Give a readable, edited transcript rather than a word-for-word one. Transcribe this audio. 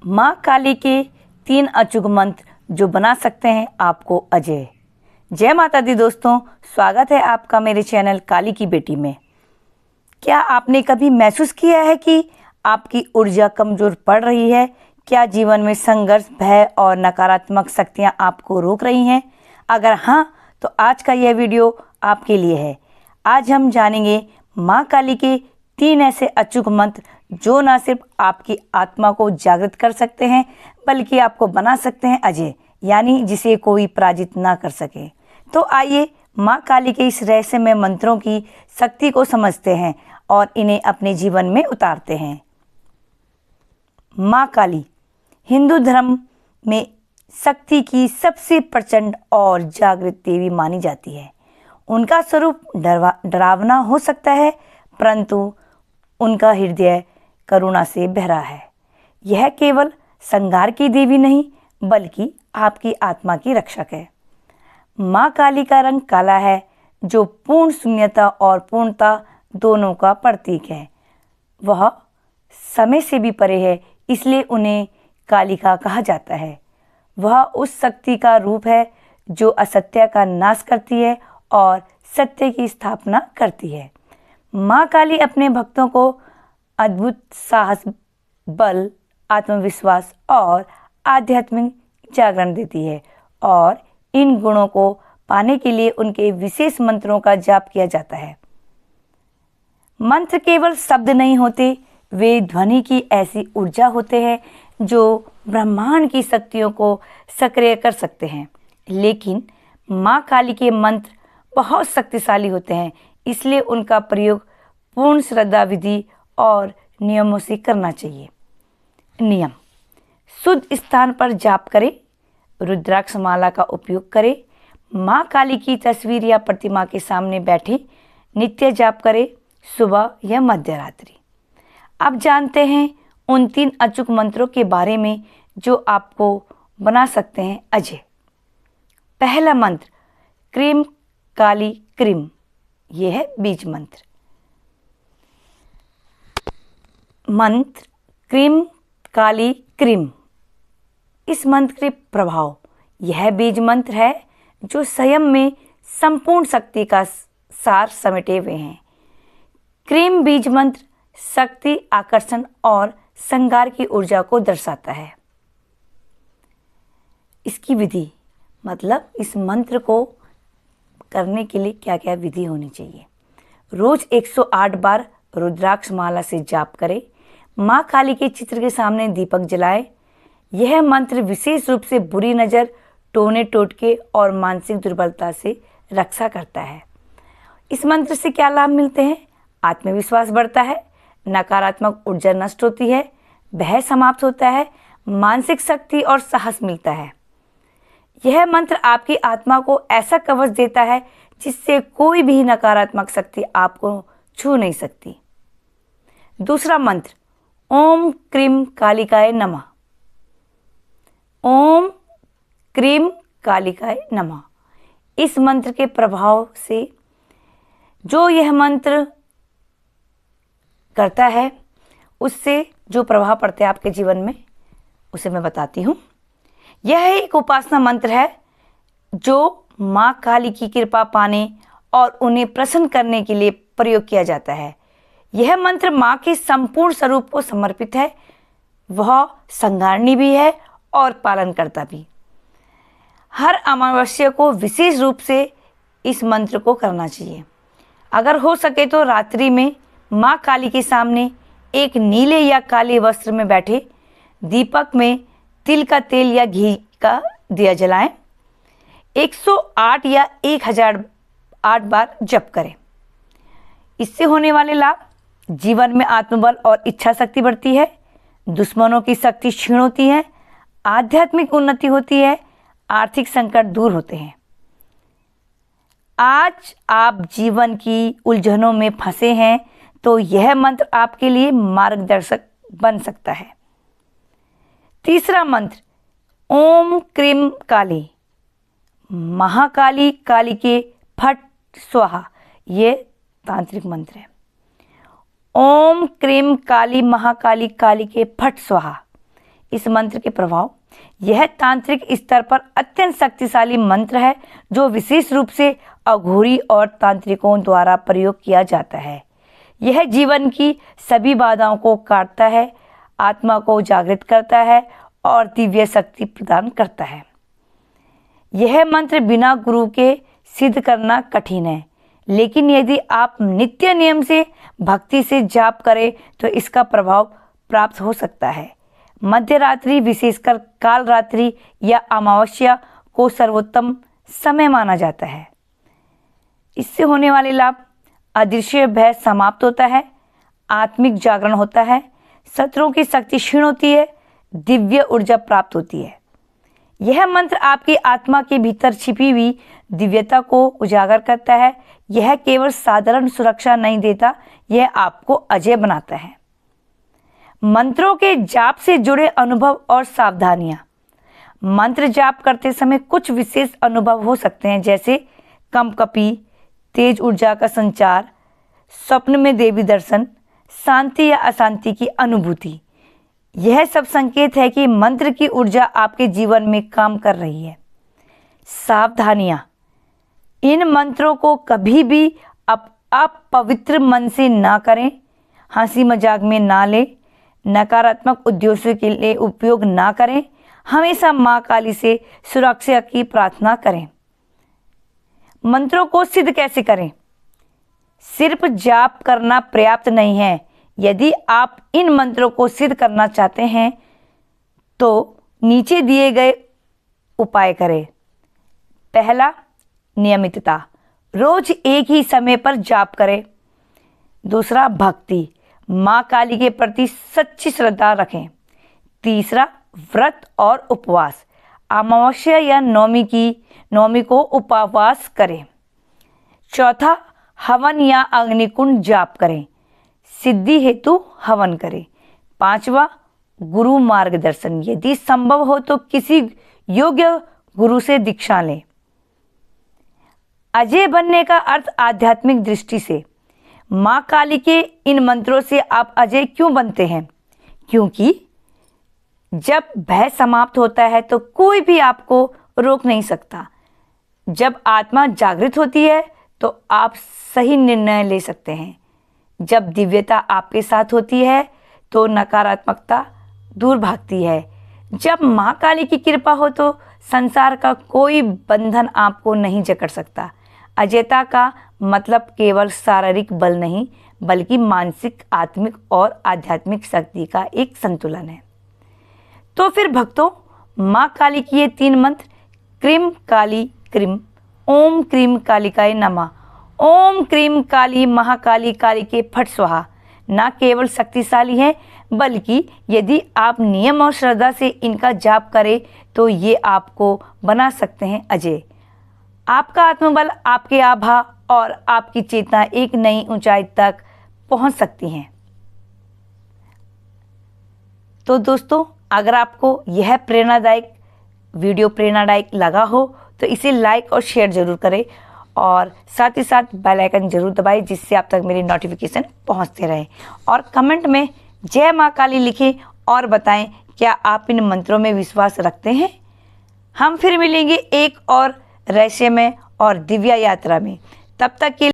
माँ काली के 3 अचूक मंत्र जो बना सकते हैं आपको अजय। जय माता दी दोस्तों, स्वागत है आपका मेरे चैनल काली की बेटी में। क्या आपने कभी महसूस किया है कि आपकी ऊर्जा कमज़ोर पड़ रही है? क्या जीवन में संघर्ष, भय और नकारात्मक शक्तियाँ आपको रोक रही हैं? अगर हाँ, तो आज का यह वीडियो आपके लिए है। आज हम जानेंगे माँ काली के 3 ऐसे अचूक मंत्र जो न सिर्फ आपकी आत्मा को जागृत कर सकते हैं, बल्कि आपको बना सकते हैं अजय, यानी जिसे कोई पराजित ना कर सके। तो आइए माँ काली के इस रहस्यमय मंत्रों की शक्ति को समझते हैं और इन्हें अपने जीवन में उतारते हैं। माँ काली हिंदू धर्म में शक्ति की सबसे प्रचंड और जागृत देवी मानी जाती है। उनका स्वरूप डरावना हो सकता है, परंतु उनका हृदय करुणा से भरा है। यह केवल संहार की देवी नहीं, बल्कि आपकी आत्मा की रक्षक है। माँ काली का रंग काला है, जो पूर्ण शून्यता और पूर्णता दोनों का प्रतीक है। वह समय से भी परे है, इसलिए उन्हें कालिका कहा जाता है। वह उस शक्ति का रूप है जो असत्य का नाश करती है और सत्य की स्थापना करती है। माँ काली अपने भक्तों को अद्भुत साहस, बल, आत्मविश्वास और आध्यात्मिक जागरण देती है, और इन गुणों को पाने के लिए उनके विशेष मंत्रों का जाप किया जाता है। मंत्र केवल शब्द नहीं होते, वे ध्वनि की ऐसी ऊर्जा होते हैं जो ब्रह्मांड की शक्तियों को सक्रिय कर सकते हैं। लेकिन माँ काली के मंत्र बहुत शक्तिशाली होते हैं, इसलिए उनका प्रयोग पूर्ण श्रद्धा, विधि और नियमों से करना चाहिए। नियम: शुद्ध स्थान पर जाप करें, रुद्राक्ष माला का उपयोग करें, माँ काली की तस्वीर या प्रतिमा के सामने बैठे नित्य जाप करें, सुबह या मध्य रात्रि। अब जानते हैं उन 3 अचूक मंत्रों के बारे में जो आपको बना सकते हैं अजय। पहला मंत्र क्रीम काली क्रीम, यह है बीज मंत्र। मंत्र क्रीम काली क्रीम, इस मंत्र के प्रभाव, यह बीज मंत्र है जो स्वयं में संपूर्ण शक्ति का सार समेटे हुए हैं। क्रीम बीज मंत्र शक्ति, आकर्षण और संगार की ऊर्जा को दर्शाता है। इसकी विधि, मतलब इस मंत्र को करने के लिए क्या क्या विधि होनी चाहिए। रोज 108 बार रुद्राक्ष माला से जाप करें, माँ काली के चित्र के सामने दीपक जलाएं। यह मंत्र विशेष रूप से बुरी नज़र, टोने टोटके और मानसिक दुर्बलता से रक्षा करता है। इस मंत्र से क्या लाभ मिलते हैं? आत्मविश्वास बढ़ता है, नकारात्मक ऊर्जा नष्ट होती है, भय समाप्त होता है, मानसिक शक्ति और साहस मिलता है। यह मंत्र आपकी आत्मा को ऐसा कवच देता है जिससे कोई भी नकारात्मक शक्ति आपको छू नहीं सकती। दूसरा मंत्र ओम क्रीम कालिकाय नमः। ओम क्रीम कालिकाय नमः, इस मंत्र के प्रभाव से जो यह मंत्र करता है, उससे जो प्रभाव पड़ते हैं आपके जीवन में, उसे मैं बताती हूँ। यह एक उपासना मंत्र है जो माँ काली की कृपा पाने और उन्हें प्रसन्न करने के लिए प्रयोग किया जाता है। यह मंत्र माँ के संपूर्ण स्वरूप को समर्पित है। वह संहारणी भी है और पालनकर्ता भी। हर अमावस्या को विशेष रूप से इस मंत्र को करना चाहिए। अगर हो सके तो रात्रि में माँ काली के सामने एक नीले या काले वस्त्र में बैठे दीपक में तिल का तेल या घी का दिया जलाएं। 108 या 1008 बार जप करें। इससे होने वाले लाभ: जीवन में आत्मबल और इच्छा शक्ति बढ़ती है, दुश्मनों की शक्ति क्षीण होती है, आध्यात्मिक उन्नति होती है, आर्थिक संकट दूर होते हैं। आज आप जीवन की उलझनों में फंसे हैं तो यह मंत्र आपके लिए मार्गदर्शक बन सकता है। तीसरा मंत्र ओम क्रीम काली, महाकाली काली के फट स्वाहा, ये तांत्रिक मंत्र है। ओम क्रीम काली महाकाली काली के फट स्वाहा, इस मंत्र के प्रभाव। यह तांत्रिक स्तर पर अत्यंत शक्तिशाली मंत्र है जो विशेष रूप से अघोरी और तांत्रिकों द्वारा प्रयोग किया जाता है। यह जीवन की सभी बाधाओं को काटता है, आत्मा को जागृत करता है और दिव्य शक्ति प्रदान करता है। यह मंत्र बिना गुरु के सिद्ध करना कठिन है, लेकिन यदि आप नित्य नियम से भक्ति से जाप करें तो इसका प्रभाव प्राप्त हो सकता है। मध्य रात्रि, विशेषकर काल रात्रि या अमावस्या को सर्वोत्तम समय माना जाता है। इससे होने वाले लाभ: अदृश्य भय समाप्त होता है, आत्मिक जागरण होता है, शत्रुओं की शक्ति क्षीण होती है, दिव्य ऊर्जा प्राप्त होती है। यह मंत्र आपकी आत्मा के भीतर छिपी हुई दिव्यता को उजागर करता है। यह केवल साधारण सुरक्षा नहीं देता, यह आपको अजय बनाता है। मंत्रों के जाप से जुड़े अनुभव और सावधानियां। मंत्र जाप करते समय कुछ विशेष अनुभव हो सकते हैं, जैसे कंपकपी, तेज ऊर्जा का संचार, स्वप्न में देवी दर्शन, शांति या अशांति की अनुभूति। यह सब संकेत है कि मंत्र की ऊर्जा आपके जीवन में काम कर रही है। सावधानियां: इन मंत्रों को कभी भी अपवित्र मन से ना करें, हंसी मजाक में ना लें, नकारात्मक उद्देश्यों के लिए उपयोग ना करें। हमेशा माँ काली से सुरक्षा की प्रार्थना करें। मंत्रों को सिद्ध कैसे करें? सिर्फ जाप करना पर्याप्त नहीं है। यदि आप इन मंत्रों को सिद्ध करना चाहते हैं तो नीचे दिए गए उपाय करें। पहला, नियमितता, रोज एक ही समय पर जाप करें। दूसरा, भक्ति, माँ काली के प्रति सच्ची श्रद्धा रखें। तीसरा, व्रत और उपवास, अमावस्या या नवमी को उपवास करें। चौथा, हवन या अग्निकुंड जाप करें, सिद्धि हेतु हवन करें। पांचवा, गुरु मार्गदर्शन, यदि संभव हो तो किसी योग्य गुरु से दीक्षा लें। अजय बनने का अर्थ आध्यात्मिक दृष्टि से। माँ काली के इन मंत्रों से आप अजय क्यों बनते हैं? क्योंकि जब भय समाप्त होता है तो कोई भी आपको रोक नहीं सकता। जब आत्मा जागृत होती है तो आप सही निर्णय ले सकते हैं। जब दिव्यता आपके साथ होती है तो नकारात्मकता दूर भागती है। जब माँ काली की कृपा हो तो संसार का कोई बंधन आपको नहीं जकड़ सकता। अजयता का मतलब केवल शारीरिक बल नहीं, बल्कि मानसिक, आत्मिक और आध्यात्मिक शक्ति का एक संतुलन है। तो फिर भक्तों, माँ काली की ये 3 मंत्र, क्रीम काली क्रीम, ओम क्रीम कालिकाय नमः, ओम क्रीम काली महाकाली काली के फट स्वाहा, न केवल शक्तिशाली हैं, बल्कि यदि आप नियम और श्रद्धा से इनका जाप करें तो ये आपको बना सकते हैं अजय। आपका आत्मबल, आपके आभा और आपकी चेतना एक नई ऊंचाई तक पहुंच सकती हैं। तो दोस्तों, अगर आपको यह वीडियो प्रेरणादायक लगा हो तो इसे लाइक और शेयर जरूर करें और साथ ही साथ बेल आइकन जरूर दबाएं, जिससे आप तक मेरी नोटिफिकेशन पहुंचते रहे। और कमेंट में जय माँ काली लिखें और बताएं क्या आप इन मंत्रों में विश्वास रखते हैं। हम फिर मिलेंगे एक और रहस्यमय और दिव्य यात्रा में। तब तक के